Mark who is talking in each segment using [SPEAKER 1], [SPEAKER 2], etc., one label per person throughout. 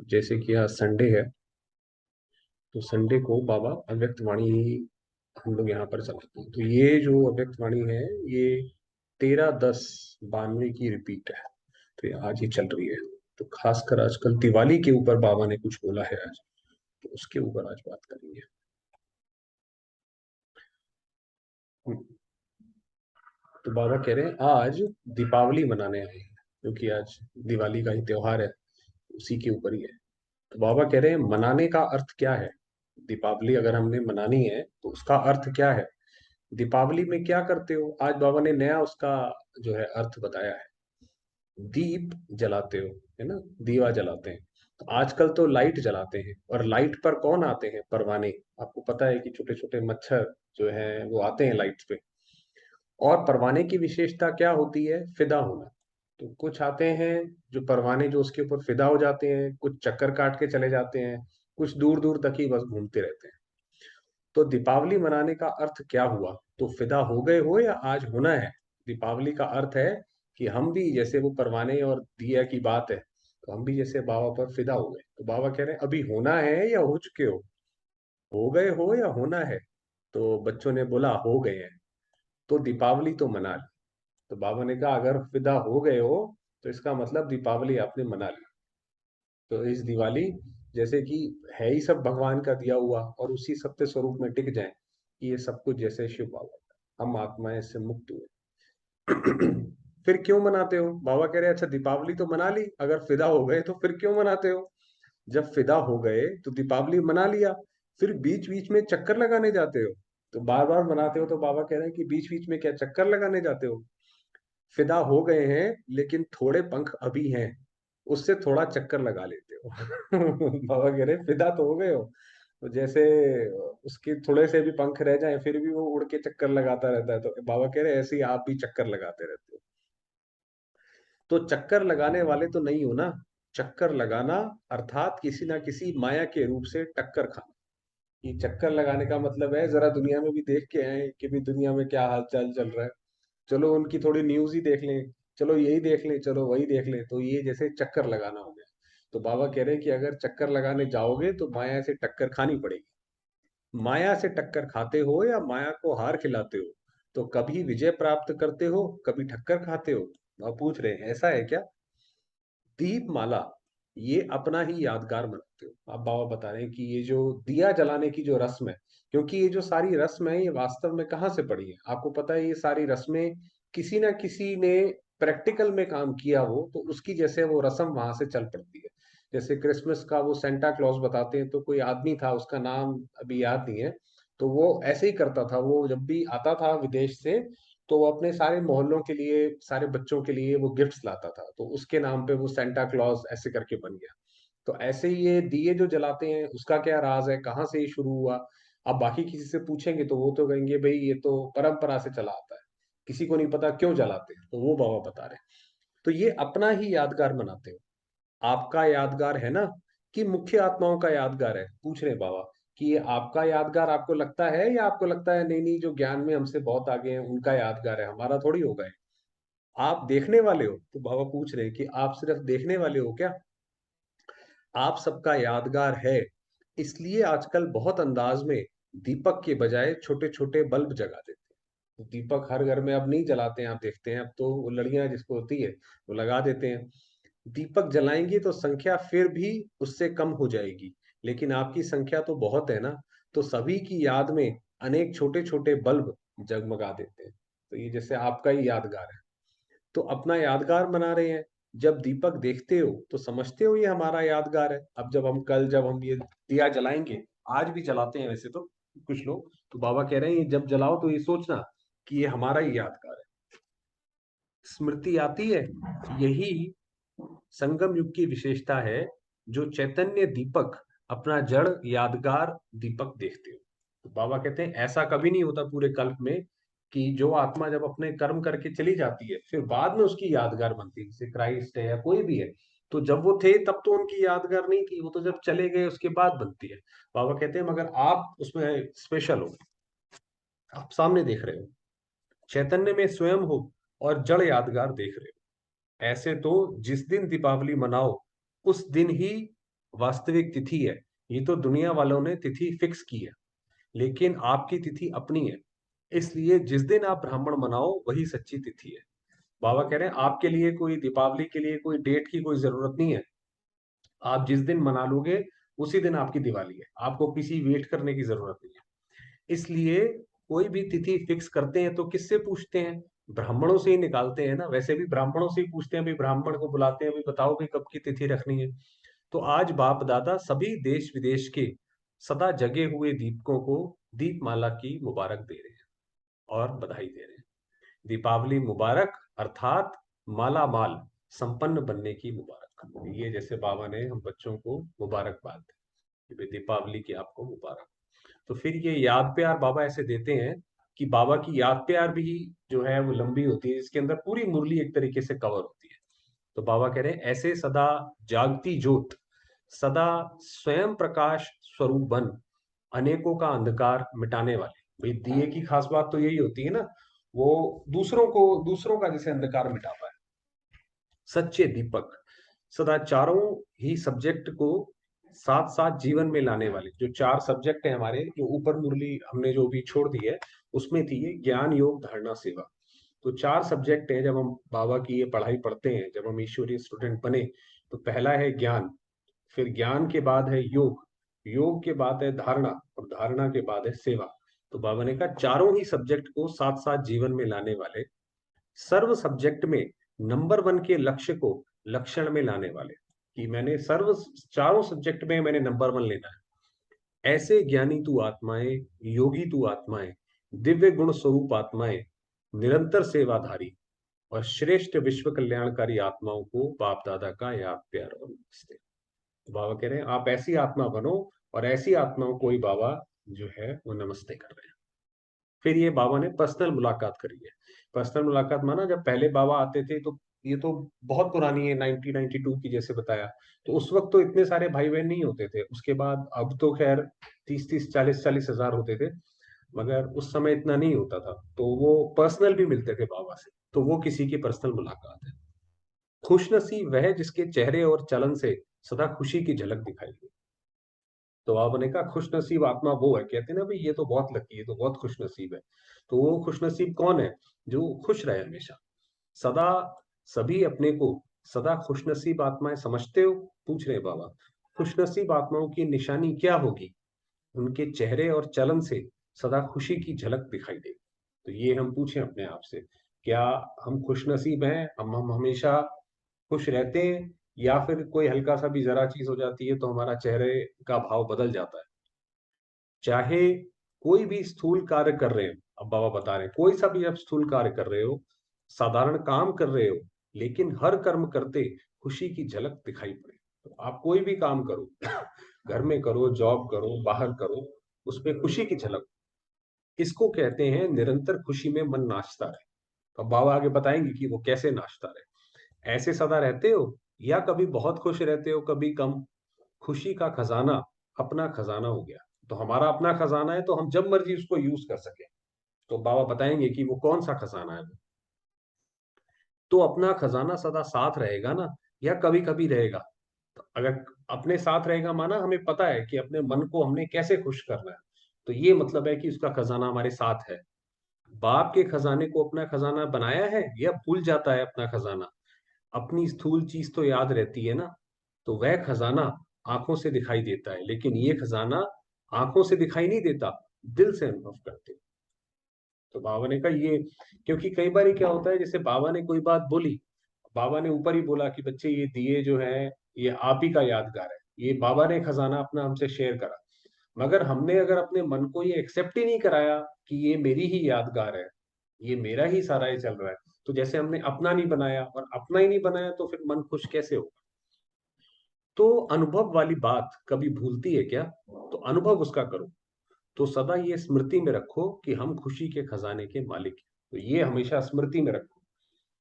[SPEAKER 1] जैसे कि आज संडे है, तो संडे को बाबा अव्यक्त वाणी हम लोग यहाँ पर चलाते हैं। तो ये जो अव्यक्त वाणी है, ये 13/10/92 की रिपीट है। तो ये आज ही चल रही है। तो खासकर आजकल दिवाली के ऊपर बाबा ने कुछ बोला है आज, तो उसके ऊपर आज बात करेंगे। तो बाबा कह रहे हैं आज दीपावली मनाने आए हैं, क्योंकि आज दिवाली का ही त्योहार है, उसी के ऊपर ही है। तो बाबा कह रहे हैं मनाने का अर्थ क्या है। दीपावली अगर हमने मनानी है तो उसका अर्थ क्या है। दीपावली में क्या करते हो, आज बाबा ने नया उसका जो है अर्थ बताया है। दीप जलाते हो, है ना, दिवा जलाते हैं। तो आजकल तो लाइट जलाते हैं, और लाइट पर कौन आते हैं, परवाने। आपको पता है कि छोटे छोटे मच्छर जो है वो आते हैं लाइट पे। और परवाने की विशेषता क्या होती है, फिदा होना। तो कुछ आते हैं जो परवाने जो उसके ऊपर फिदा हो जाते हैं, कुछ चक्कर काट के चले जाते हैं, कुछ दूर दूर तक ही बस घूमते रहते हैं। तो दीपावली मनाने का अर्थ क्या हुआ। तो फिदा हो गए हो या आज होना है। दीपावली का अर्थ है कि हम भी जैसे वो परवाने और दिया की बात है, तो हम भी जैसे बाबा पर फिदा हो गए। तो बाबा कह रहे हैं अभी होना है या हो चुके हो गए हो या होना है। तो बच्चों ने बोला हो गए हैं। तो दीपावली तो मना ली। तो बाबा ने कहा अगर फिदा हो गए हो तो इसका मतलब दीपावली आपने मना ली। तो इस दिवाली जैसे कि है ही सब भगवान का दिया हुआ, और उसी सत्य स्वरूप में टिक जाए कि ये सब कुछ जैसे शिव बाबा, हम आत्माएं इससे मुक्त हुए। फिर क्यों मनाते हो, बाबा कह रहे हैं अच्छा दीपावली तो मना ली, अगर फिदा हो गए तो फिर क्यों मनाते हो। जब फिदा हो गए तो दीपावली मना लिया, फिर बीच बीच में चक्कर लगाने जाते हो। तो बार बार मनाते हो, तो बाबा कह रहे हैं कि बीच बीच में क्या चक्कर लगाने जाते हो। फिदा हो गए हैं लेकिन थोड़े पंख अभी हैं, उससे थोड़ा चक्कर लगा लेते हो। बाबा कह रहे फिदा तो हो गए हो, तो जैसे उसके थोड़े से भी पंख रह जाएं फिर भी वो उड़ के चक्कर लगाता रहता है। तो बाबा कह रहे ऐसे ही आप भी चक्कर लगाते रहते हो। तो चक्कर लगाने वाले तो नहीं हो ना। चक्कर लगाना अर्थात किसी ना किसी माया के रूप से टक्कर खाना। ये चक्कर लगाने का मतलब है जरा दुनिया में भी देख के आए कि भी दुनिया में क्या हाल चाल चल रहा है। चलो उनकी थोड़ी न्यूज ही देख लें, चलो यही देख लें, चलो वही देख लें। तो ये जैसे चक्कर लगाना हो गया। तो बाबा कह रहे हैं कि अगर चक्कर लगाने जाओगे तो माया से टक्कर खानी पड़ेगी। माया से टक्कर खाते हो या माया को हार खिलाते हो, तो कभी विजय प्राप्त करते हो कभी ठक्कर खाते हो। आप पूछ रहे हैं ऐसा है क्या। दीपमाला ये अपना ही यादगार बनाते हो। आप बाबा बता रहे हैं कि ये जो दिया जलाने की जो रस्म है, क्योंकि ये जो सारी रस्म है ये वास्तव में कहाँ से पड़ी है आपको पता है। ये सारी रस्में किसी ना किसी ने प्रैक्टिकल में काम किया हो, तो उसकी जैसे वो रस्म वहां से चल पड़ती है। जैसे क्रिसमस का वो सेंटा क्लॉज बताते हैं, तो कोई आदमी था उसका नाम अभी याद नहीं है। तो वो ऐसे ही करता था, वो जब भी आता था विदेश से तो वो अपने सारे मोहल्लों के लिए सारे बच्चों के लिए वो गिफ्ट्स लाता था, तो उसके नाम पे वो सेंटा क्लॉज ऐसे करके बन गया। तो ऐसे ही ये दिए जो जलाते हैं उसका क्या राज है, कहाँ से ये शुरू हुआ। अब बाकी किसी से पूछेंगे तो वो तो कहेंगे भाई ये तो परंपरा से चला आता है, किसी को नहीं पता क्यों जलाते हैं। तो वो बाबा बता रहे हैं। तो ये अपना ही यादगार मनाते हो। आपका यादगार है ना, कि मुख्य आत्माओं का यादगार है, पूछ रहे हैं बाबा कि ये आपका यादगार आपको लगता है, या आपको लगता है नहीं नहीं जो ज्ञान में हमसे बहुत आगे हैं उनका यादगार है, हमारा थोड़ी होगा ये। आप देखने वाले हो। तो बाबा पूछ रहे हैं कि आप सिर्फ देखने वाले हो क्या, आप सबका यादगार है। इसलिए आजकल बहुत अंदाज में दीपक के बजाय छोटे छोटे बल्ब जगा देते हैं। तो दीपक हर घर में अब नहीं जलाते हैं, आप देखते हैं अब तो वो लड़ियां जिसको होती है वो लगा देते हैं। दीपक जलाएंगे तो संख्या फिर भी उससे कम हो जाएगी, लेकिन आपकी संख्या तो बहुत है ना। तो सभी की याद में अनेक छोटे छोटे बल्ब जगमगा देते हैं। तो ये जैसे आपका ही यादगार है। तो अपना यादगार मना रहे हैं। जब दीपक देखते हो तो समझते हो ये हमारा यादगार है। अब जब हम ये दिया जलाएंगे, आज भी जलाते हैं वैसे तो कुछ लोग, तो बाबा कह रहे हैं ये जब जलाओ तो ये सोचना कि ये हमारा ही यादगार है। स्मृति आती है, यही संगम युग की विशेषता है। जो चैतन्य दीपक अपना जड़ यादगार दीपक देखते हो। तो बाबा कहते हैं ऐसा कभी नहीं होता पूरे कल्प में कि जो आत्मा जब अपने कर्म करके चली जाती है फिर बाद में उसकी यादगार बनती है, जैसे क्राइस्ट है या कोई भी है। तो जब वो थे तब तो उनकी यादगार नहीं थी, वो तो जब चले गए उसके बाद बनती है। बाबा कहते हैं मगर आप उसमें स्पेशल हो, आप सामने देख रहे हो, चैतन्य में स्वयं हो, और जड़ यादगार देख रहे हो। ऐसे तो जिस दिन दीपावली मनाओ उस दिन ही वास्तविक तिथि है। ये तो दुनिया वालों ने तिथि फिक्स की है, लेकिन आपकी तिथि अपनी है। इसलिए जिस दिन आप ब्राह्मण मनाओ वही सच्ची तिथि है। बाबा कह रहे हैं आपके लिए कोई दीपावली के लिए कोई डेट की कोई जरूरत नहीं है। आप जिस दिन मना लोगे उसी दिन आपकी दिवाली है। आपको किसी वेट करने की जरूरत नहीं है। इसलिए कोई भी तिथि फिक्स करते हैं तो किससे पूछते हैं? ब्राह्मणों से ही निकालते हैं ना। वैसे भी ब्राह्मणों से ही पूछते हैं, भाई ब्राह्मण को बुलाते हैं, भाई बताओ भाई कब की तिथि रखनी है। तो आज बाप दादा सभी देश विदेश के सदा जगे हुए दीपकों को दीपमाला की मुबारक दे रहे हैं और बधाई दे रहे हैं। दीपावली मुबारक, अर्थात माला माल संपन्न बनने की मुबारक। ये जैसे बाबा ने हम बच्चों को मुबारकबाद दी कि भाई दीपावली की आपको मुबारक। तो फिर ये याद प्यार बाबा ऐसे देते हैं कि बाबा की याद प्यार भी जो है वो लंबी होती है, इसके अंदर पूरी मुरली एक तरीके से कवर होती है। तो बाबा कह रहे हैं ऐसे सदा जागती ज्योत, सदा स्वयं प्रकाश स्वरूप बन, अनेकों का अंधकार मिटाने वाले। भाई दिए की खास बात तो यही होती है ना, वो दूसरों का जैसे अंधकार मिटाता है। सच्चे दीपक, सदा चारों ही सब्जेक्ट को साथ साथ जीवन में लाने वाले। जो चार सब्जेक्ट है हमारे, जो ऊपर मुरली हमने जो भी छोड़ दी है उसमें थी ये ज्ञान योग धारणा सेवा। तो चार सब्जेक्ट है। जब हम बाबा की ये पढ़ाई पढ़ते हैं, जब हम ईश्वरीय स्टूडेंट बने, तो पहला है ज्ञान, फिर ज्ञान के बाद है योग, योग के बाद है धारणा, और धारणा के बाद है सेवा। तो बाबा ने कहा चारों ही सब्जेक्ट को साथ साथ जीवन में लाने वाले, सर्व सब्जेक्ट में नंबर वन के लक्ष्य को लक्षण में लाने वाले। कि मैंने सर्व चारों सब्जेक्ट में मैंने नंबर वन लेना है। ऐसे ज्ञानी तू आत्माएं, योगी तू आत्माएं, दिव्य गुण स्वरूप आत्माएं, निरंतर सेवाधारी और श्रेष्ठ विश्व कल्याणकारी आत्माओं को बाप दादा का याद प्यार और नमस्ते। तो बाबा कह रहे हैं आप ऐसी आत्मा बनो, और ऐसी आत्माओं को ही बाबा जो है वो नमस्ते कर रहे हैं। फिर ये बाबा ने पर्सनल मुलाकात करी है। पर्सनल मुलाकात माना, जब पहले बाबा आते थे तो ये तो बहुत पुरानी है, 1992 की जैसे बताया। तो उस वक्त तो इतने सारे भाई बहन नहीं होते थे। उसके बाद अब तो खैर 30-30 40-40 हजार होते थे, मगर उस समय इतना नहीं होता था। तो वो पर्सनल भी मिलते थे बाबा से। तो वो किसी की पर्सनल मुलाकात है। खुशनसीब वह जिसके चेहरे और चलन से सदा खुशी की झलक दिखाई दे। तो आपने कहा खुशनसीब आत्मा वो है, कहते हैं ना भाई ये तो बहुत लकी है, तो बहुत खुशनसीब है। तो वो खुशनसीब कौन है? जो खुश रहे हमेशा, सदा। सभी अपने को सदा खुशनसीब आत्माएं समझते हो? पूछ रहे बाबा। खुशनसीब आत्माओं की निशानी क्या होगी? उनके चेहरे और चलन से सदा खुशी की झलक दिखाई दे। तो ये हम पूछें अपने आप से, क्या हम खुशनसीब हैं? हम हमेशा खुश रहते हैं, या फिर कोई हल्का सा भी जरा चीज हो जाती है तो हमारा चेहरे का भाव बदल जाता है? चाहे कोई भी स्थूल कार्य कर रहे हो, अब बाबा बता रहे हैं कोई सा भी आप स्थूल कार्य कर रहे हो, साधारण काम कर रहे हो, लेकिन हर कर्म करते खुशी की झलक दिखाई पड़े। तो आप कोई भी काम करो, घर में करो, जॉब करो, बाहर करो, उसमें खुशी की झलक, इसको कहते हैं निरंतर खुशी में मन नाचता रहे। तो अब बाबा आगे बताएंगे कि वो कैसे नाचता रहे। ऐसे सदा रहते हो, या कभी बहुत खुश रहते हो, कभी कम? खुशी का खजाना अपना खजाना हो गया। तो हमारा अपना खजाना है, तो हम जब मर्जी उसको यूज कर सके। तो बाबा बताएंगे कि वो कौन सा खजाना है वो। तो अपना खजाना सदा साथ रहेगा ना, या कभी कभी रहेगा? तो अगर अपने साथ रहेगा माना हमें पता है कि अपने मन को हमने कैसे खुश करना है, तो ये मतलब है कि उसका खजाना हमारे साथ है। बाप के खजाने को अपना खजाना बनाया है, या भूल जाता है अपना खजाना? अपनी स्थूल चीज तो याद रहती है ना। तो वह खजाना आंखों से दिखाई देता है, लेकिन ये खजाना आंखों से दिखाई नहीं देता, दिल से अनुभव करते हो। तो बाबा ने कहा ये, क्योंकि कई बार क्या होता है, जैसे बाबा ने कोई बात बोली, बाबा ने ऊपर ही बोला कि बच्चे ये दिए जो है ये आप ही का यादगार है, ये बाबा ने खजाना अपना हमसे शेयर करा। मगर हमने अगर अपने मन को ये एक्सेप्ट ही नहीं कराया कि ये मेरी ही यादगार है, ये मेरा ही सारा ये चल रहा है, तो जैसे हमने अपना नहीं बनाया, और अपना ही नहीं बनाया तो फिर मन खुश कैसे होगा? तो अनुभव वाली बात कभी भूलती है क्या? तो अनुभव उसका करो। तो सदा ये स्मृति में रखो कि हम खुशी के खजाने के मालिक हैं। तो ये हमेशा स्मृति में रखो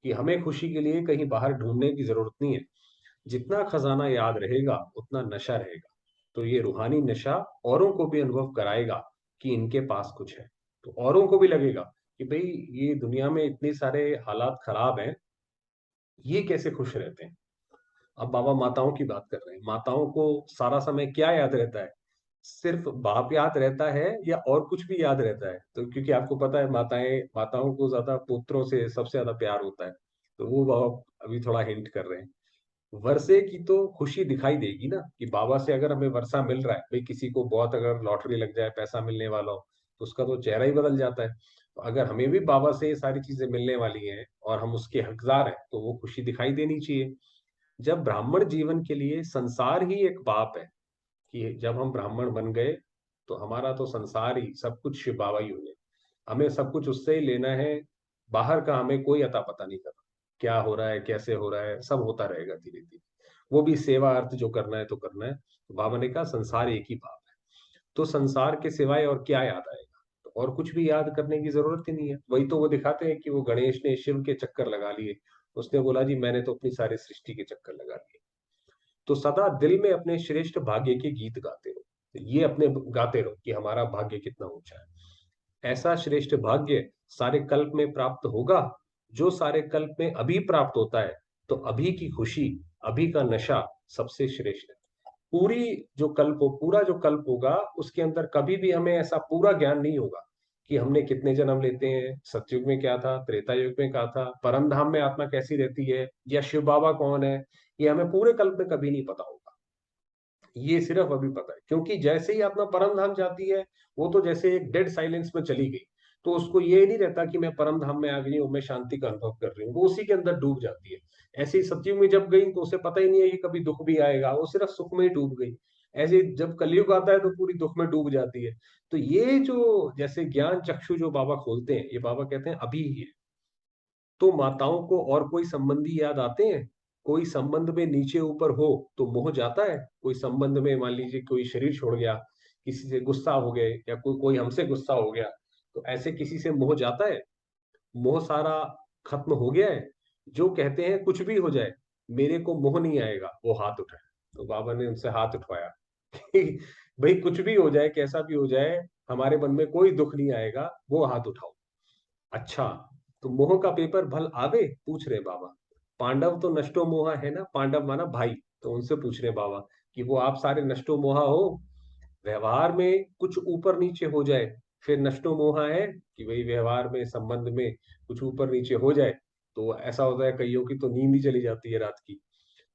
[SPEAKER 1] कि हमें खुशी के लिए कहीं बाहर ढूंढने की जरूरत नहीं है। जितना खजाना याद रहेगा उतना नशा रहेगा। तो ये रूहानी नशा औरों को भी अनुभव कराएगा कि इनके पास कुछ है। तो औरों को भी लगेगा कि भाई ये दुनिया में इतने सारे हालात खराब हैं, ये कैसे खुश रहते हैं? अब बाबा माताओं की बात कर रहे हैं। माताओं को सारा समय क्या याद रहता है? सिर्फ बाप याद रहता है या और कुछ भी याद रहता है? तो क्योंकि आपको पता है माताओं को ज्यादा पुत्रों से सबसे ज्यादा प्यार होता है। तो वो बाबा अभी थोड़ा हिंट कर रहे हैं। वर्षे की तो खुशी दिखाई देगी ना, कि बाबा से अगर हमें वर्षा मिल रहा है, भाई किसी को बहुत अगर लॉटरी लग जाए, पैसा मिलने वाला हो, तो उसका तो चेहरा ही बदल जाता है। तो अगर हमें भी बाबा से ये सारी चीजें मिलने वाली हैं और हम उसके हकदार हैं, तो वो खुशी दिखाई देनी चाहिए। जब ब्राह्मण जीवन के लिए संसार ही एक बाप है, कि जब हम ब्राह्मण बन गए तो हमारा तो संसार ही सब कुछ बाबा ही हुए। हमें सब कुछ उससे ही लेना है। बाहर का हमें कोई अता पता नहीं करना, क्या हो रहा है कैसे हो रहा है, सब होता रहेगा धीरे धीरे। वो भी सेवा अर्थ जो करना है तो करना है। तो बाबा ने कहा संसार एक ही बाप है। तो संसार के सिवाय और क्या याद आएगा? तो और कुछ भी याद करने की जरूरत ही नहीं है। वही तो वो दिखाते हैं कि वो गणेश ने शिव के चक्कर लगा लिए। उसने बोला जी मैंने तो अपनी सारी सृष्टि के चक्कर लगा लिए। तो सदा दिल में अपने श्रेष्ठ भाग्य के गीत गाते रहो। तो ये अपने गाते रहो कि हमारा भाग्य कितना ऊंचा है। ऐसा श्रेष्ठ भाग्य सारे कल्प में प्राप्त होगा। जो सारे कल्प में अभी प्राप्त होता है, तो अभी की खुशी, अभी का नशा सबसे श्रेष्ठ है। पूरा जो कल्प होगा, उसके अंदर कभी भी हमें ऐसा पूरा ज्ञान नहीं होगा कि हमने कितने जन्म लेते हैं, सतयुग में क्या था, त्रेता युग में क्या था, परम धाम में आत्मा कैसी रहती है, या शिव बाबा कौन है। ये हमें पूरे कल्प में कभी नहीं पता होगा। ये सिर्फ अभी पता है, क्योंकि जैसे ही आत्मा परम धाम जाती है, वो तो जैसे एक डेड साइलेंस में चली गई। तो उसको ये नहीं रहता कि मैं परम धाम में आ गई हूँ, मैं शांति का अनुभव कर रही हूँ, वो उसी के अंदर डूब जाती है। ऐसे ही सतयुग में जब गई, तो उसे पता ही नहीं है कि कभी दुख भी आएगा, वो सिर्फ सुख में ही डूब गई। ऐसे ही जब कलयुग आता है, तो पूरी दुख में डूब जाती है। तो ये जो जैसे ज्ञान चक्षु जो बाबा खोलते हैं, ये बाबा कहते हैं अभी ही है। तो माताओं को और कोई संबंधी याद आते हैं? कोई संबंध में नीचे ऊपर हो तो मोह जाता है? कोई संबंध में मान लीजिए कोई शरीर छोड़ गया, किसी से गुस्सा हो गए, या कोई कोई हमसे गुस्सा हो गया, तो ऐसे किसी से मोह जाता है? मोह सारा खत्म हो गया है। जो कहते हैं कुछ भी हो जाए, मेरे को मोह नहीं आएगा, वो हाथ उठाए। तो बाबा ने उनसे हाथ उठवाया कि भाई कुछ भी हो जाए, कैसा भी हो जाए, हमारे मन में कोई दुख नहीं आएगा, वो हाथ उठाओ। अच्छा, तो मोह का पेपर भल आवे, पूछ रहे बाबा। पांडव तो नष्टो मोहा है ना, पांडव माना भाई। तो उनसे पूछ रहे बाबा कि वो आप सारे नष्टो मोहा हो? व्यवहार में कुछ ऊपर नीचे हो जाए, फिर नष्टो मोहा है कि वही व्यवहार में संबंध में कुछ ऊपर नीचे हो जाए, तो ऐसा होता है कईयों की तो नींद ही चली जाती है रात की।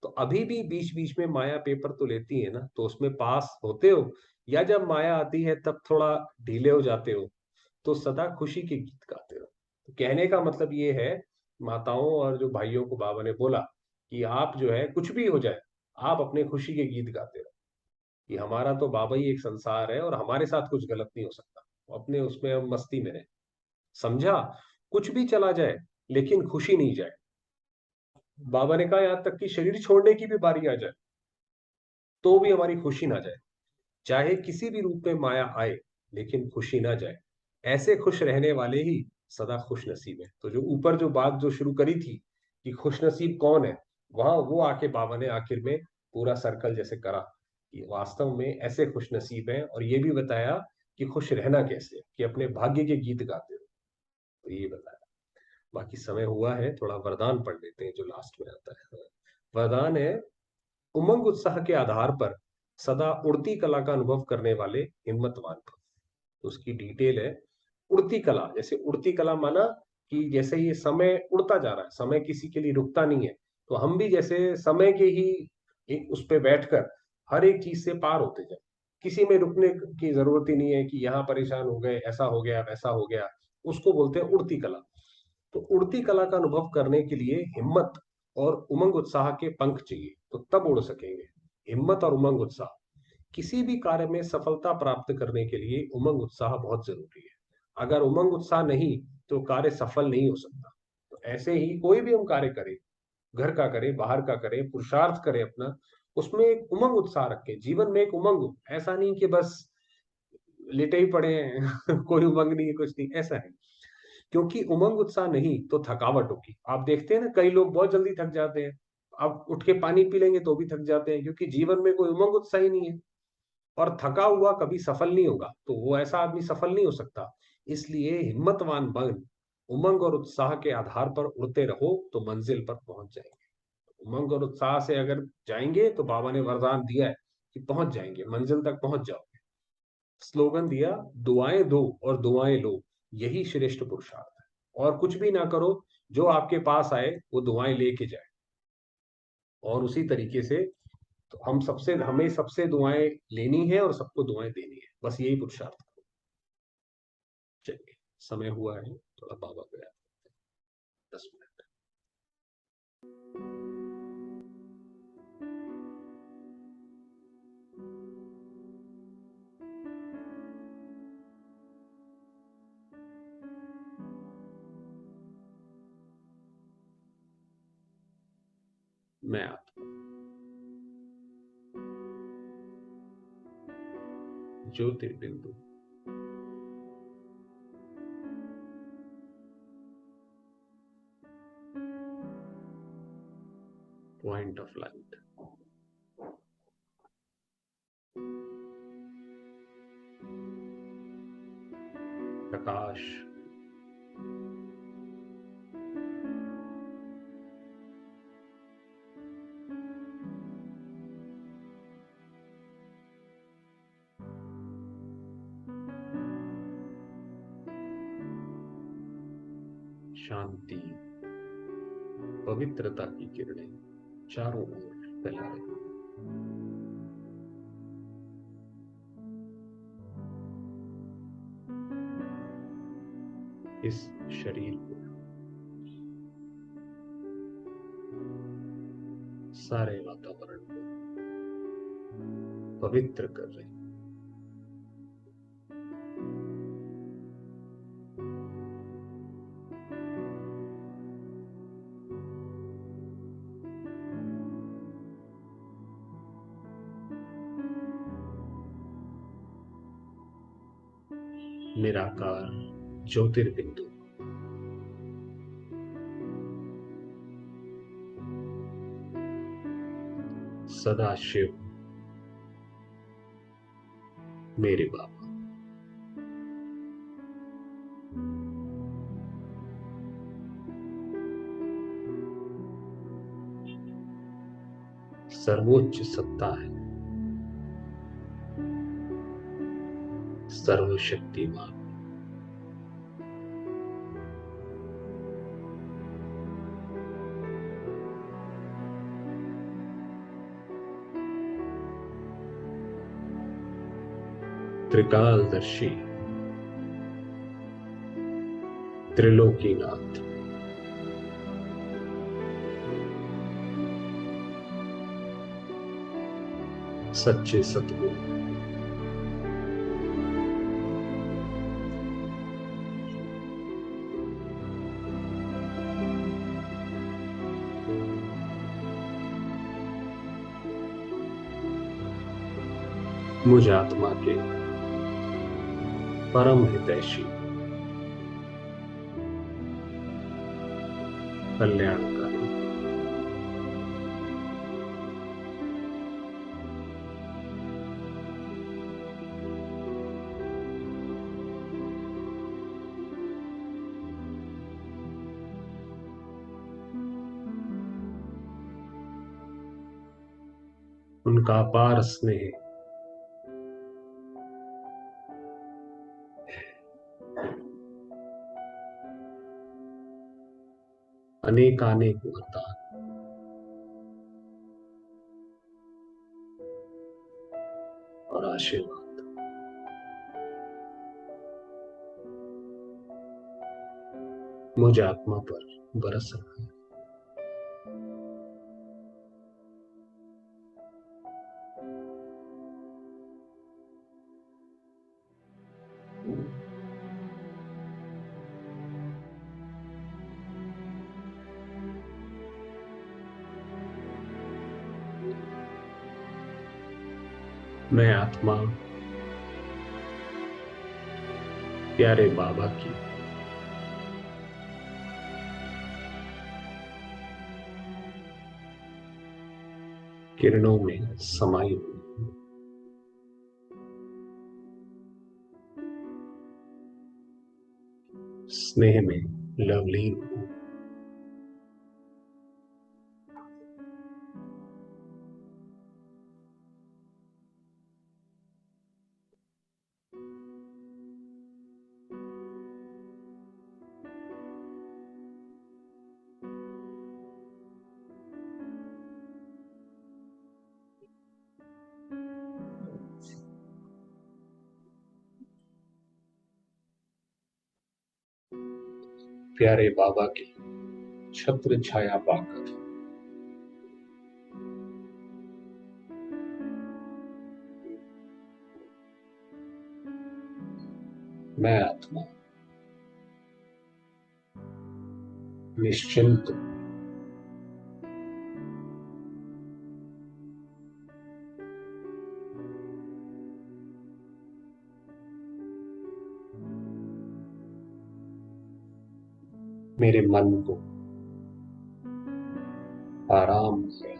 [SPEAKER 1] तो अभी भी बीच बीच में माया पेपर तो लेती है ना, तो उसमें पास होते हो, या जब माया आती है तब थोड़ा ढीले हो जाते हो? तो सदा खुशी के गीत गाते रहो। तो कहने का मतलब ये है, माताओं और जो भाइयों को बाबा ने बोला कि आप जो है कुछ भी हो जाए, आप अपने खुशी के गीत गाते रहो, कि हमारा तो बाबा ही एक संसार है और हमारे साथ कुछ गलत नहीं हो सकता। तो अपने उसमें हम मस्ती में रहे। समझा? कुछ भी चला जाए, लेकिन खुशी नहीं जाए। बाबा ने कहा यहाँ तक कि शरीर छोड़ने की भी बारी आ जाए, तो भी हमारी खुशी ना जाए। चाहे किसी भी रूप में माया आए, लेकिन खुशी ना जाए। ऐसे खुश रहने वाले ही सदा खुश नसीब है। तो जो ऊपर जो बात जो शुरू करी थी कि खुश नसीब कौन है, वहां वो आके बाबा ने आखिर में पूरा सर्कल जैसे करा, कि वास्तव में ऐसे खुश नसीब हैं। और ये भी बताया कि खुश रहना कैसे, कि अपने भाग्य के गीत गाते रहो। तो ये बताया। बाकी समय हुआ है, थोड़ा वरदान पढ़ लेते हैं जो लास्ट में आता है। वरदान है, उमंग उत्साह के आधार पर सदा उड़ती कला का अनुभव करने वाले हिम्मतवान भव। तो उसकी डिटेल है, उड़ती कला। जैसे उड़ती कला माना कि जैसे ये समय उड़ता जा रहा है, समय किसी के लिए रुकता नहीं है। तो हम भी जैसे समय के ही एक उस पे बैठकर हर एक चीज से पार होते जाए। किसी में रुकने की जरूरत ही नहीं है कि यहाँ परेशान हो गए, ऐसा हो गया वैसा हो गया। उसको बोलते हैं उड़ती कला। तो उड़ती कला का अनुभव करने के लिए हिम्मत और उमंग उत्साह के पंख चाहिए, तो तब उड़ सकेंगे। हिम्मत और उमंग उत्साह, किसी भी कार्य में सफलता प्राप्त करने के लिए उमंग उत्साह बहुत जरूरी है। अगर उमंग उत्साह नहीं, तो कार्य सफल नहीं हो सकता। तो ऐसे ही कोई भी हम कार्य करें, घर का करें, बाहर का करें, पुरुषार्थ करें अपना, उसमें एक उमंग उत्साह रखें। जीवन में एक उमंग हो, ऐसा नहीं कि बस लेटे ही पड़े हैं कोई उमंग नहीं है, कुछ नहीं, ऐसा है। क्योंकि उमंग उत्साह नहीं तो थकावट होगी। आप देखते हैं ना, कई लोग बहुत जल्दी थक जाते हैं। अब उठ के पानी पी लेंगे तो भी थक जाते हैं, क्योंकि जीवन में कोई उमंग उत्साह ही नहीं है। और थका हुआ कभी सफल नहीं होगा, तो वो ऐसा आदमी सफल नहीं हो सकता। इसलिए हिम्मतवान बन, उमंग और उत्साह के आधार पर उड़ते रहो, तो मंजिल पर पहुंच जाएंगे। उमंग और उत्साह से अगर जाएंगे तो बाबा ने वरदान दिया है कि पहुंच जाएंगे, मंजिल तक पहुंच जाओगे। स्लोगन दिया, दुआएं दो और दुआएं लो, यही श्रेष्ठ पुरुषार्थ है। और कुछ भी ना करो, जो आपके पास आए वो दुआएं लेके जाए। और उसी तरीके से तो हमें सबसे दुआएं लेनी है और सबको दुआएं देनी है, बस यही पुरुषार्थ करो। चलिए, समय हुआ है, थोड़ा बाबा को याद करते हैं, 10 मिनट। मैं आता हूँ। ज्योतिर्बिंदु, पॉइंट ऑफ लाइट, प्रकाश, शांति, पवित्रता की किरणें चारों ओर फैला रही। इस शरीर को, सारे वातावरण को पवित्र कर रही। निराकार ज्योतिर्बिंदु, सदाशिव मेरे बाबा, सर्वोच्च सत्ता है, सर्वशक्तिमान। त्रिकालदर्शी, त्रिलोकीनाथ, सच्चे सतगुरु, मुझ आत्मा के परम हितैषी, कल्याणकारी, उनका अपार स्नेह अनेकानेक वरदान और आशीर्वाद मुझ आत्मा पर बरस रहा है। मैं आत्मा प्यारे बाबा की किरणों में समाई हुई हूं। स्नेह में लवलीन हूं। प्यारे बाबा की छत्र छाया पाकर मैं आत्मा निश्चिंत मेरे मन को आराम है।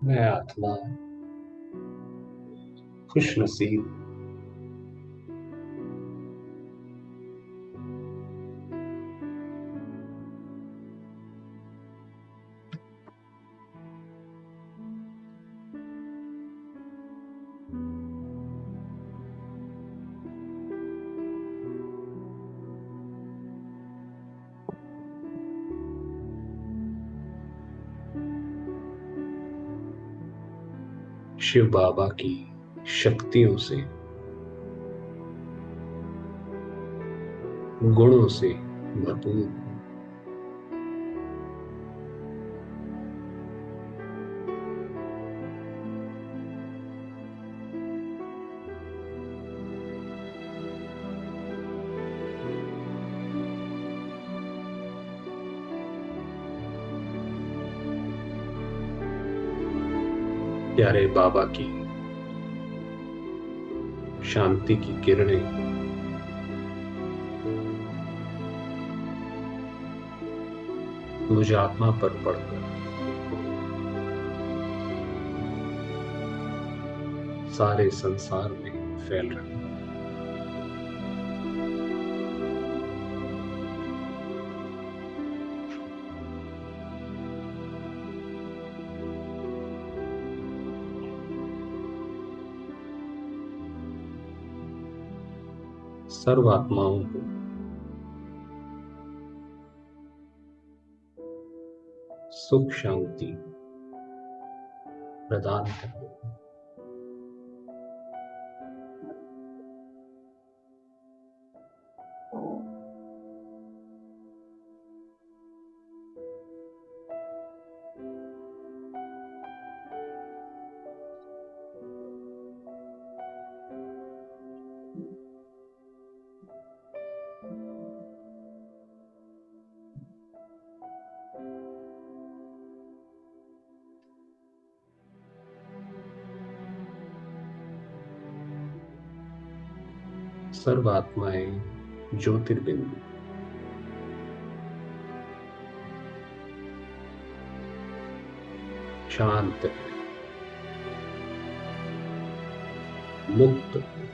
[SPEAKER 1] मैं आत्मा खुश नसीब शिव बाबा की शक्तियों से गुणों से भरपूर हूँ। प्यारे बाबा की शांति की किरणें मुझे आत्मा पर पड़कर सारे संसार में फैल रही हैं। सर्व आत्माओं को सुख शांति प्रदान करो। सर्व आत्माएं ज्योतिर्बिंदु शांत है, मुक्त है।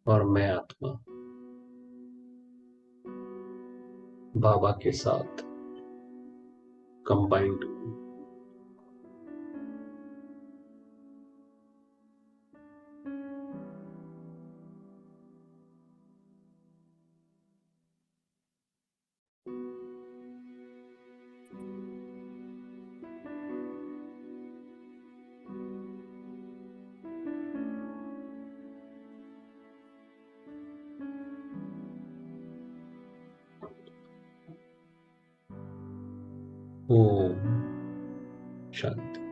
[SPEAKER 1] और मैं आत्मा बाबा के साथ कंबाइंड हूँ। ओम शांति।